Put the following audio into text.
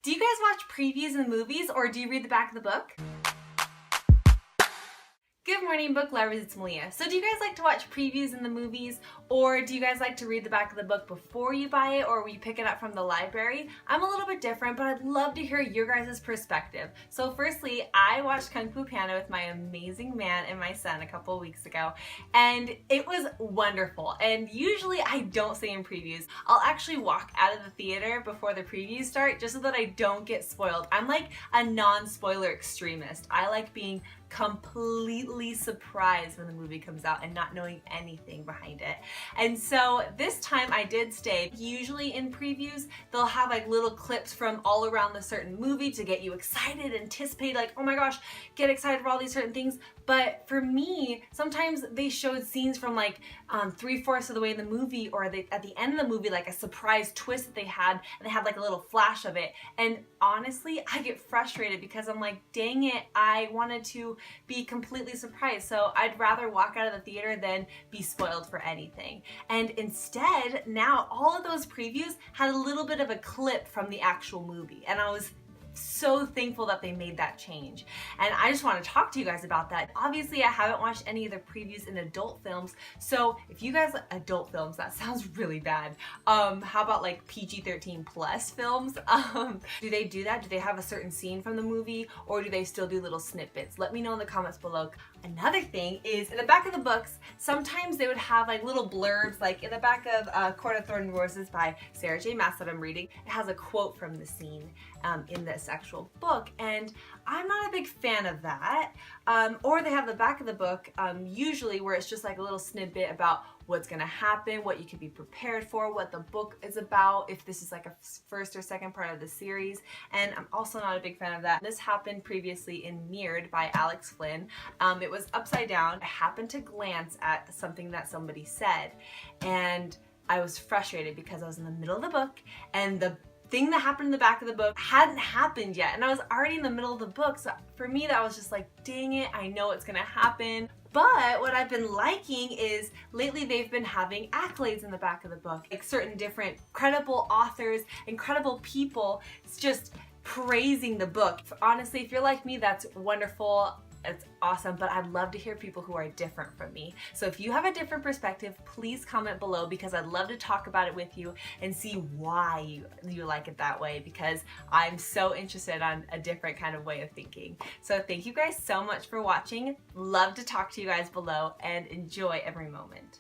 Do you guys watch previews in movies or do you read the back of the book? Good morning, book lovers, it's Malia. So do you guys like to watch previews in the movies, or do you guys like to read the back of the book before you buy it, or will you pick it up from the library? I'm a little bit different, but I'd love to hear your guys' perspective. So firstly, I watched Kung Fu Panda with my amazing man and my son a couple weeks ago, and it was wonderful. And usually I don't say in previews. I'll actually walk out of the theater before the previews start just so that I don't get spoiled. I'm like a non-spoiler extremist. I like being completely surprised when the movie comes out and not knowing anything behind it. And so this time I did stay. Usually in previews, they'll have like little clips from all around the certain movie to get you excited, anticipate, like, oh my gosh, get excited for all these certain things. But for me, sometimes they showed scenes from like 3/4 of the way in the movie, or at the end of the movie, like a surprise twist that they had, and they had like a little flash of it. And honestly, I get frustrated because I'm like, dang it, I wanted to be completely surprised. So I'd rather walk out of the theater than be spoiled for anything. And instead, now all of those previews had a little bit of a clip from the actual movie. And I was so thankful that they made that change. And I just want to talk to you guys about that. Obviously, I haven't watched any of the previews in adult films, so if you guys, adult films, that sounds really bad. How about like PG-13 plus films? Do they do that? Do they have a certain scene from the movie, or do they still do little snippets? Let me know in the comments below. Another thing is, in the back of the books, sometimes they would have like little blurbs, like in the back of Court of Thorns and Roses by Sarah J. Maas that I'm reading. It has a quote from the scene in this actual book, and I'm not a big fan of that. Or they have the back of the book, usually where it's just like a little snippet about what's gonna happen, what you can be prepared for, what the book is about, if this is like a first or second part of the series. And I'm also not a big fan of that. This happened previously in Mirrored by Alex Flynn. It was upside down. I happened to glance at something that somebody said, and I was frustrated because I was in the middle of the book and the thing that happened in the back of the book hadn't happened yet, and I was already in the middle of the book. So for me, that was just like, dang it, I know it's gonna happen. But what I've been liking is lately they've been having accolades in the back of the book, like certain different credible authors, incredible people just praising the book. Honestly, if you're like me, that's wonderful. It's awesome, but I'd love to hear people who are different from me. So if you have a different perspective, please comment below, because I'd love to talk about it with you and see why you like it that way, because I'm so interested on a different kind of way of thinking. So thank you guys so much for watching. Love to talk to you guys below, and enjoy every moment.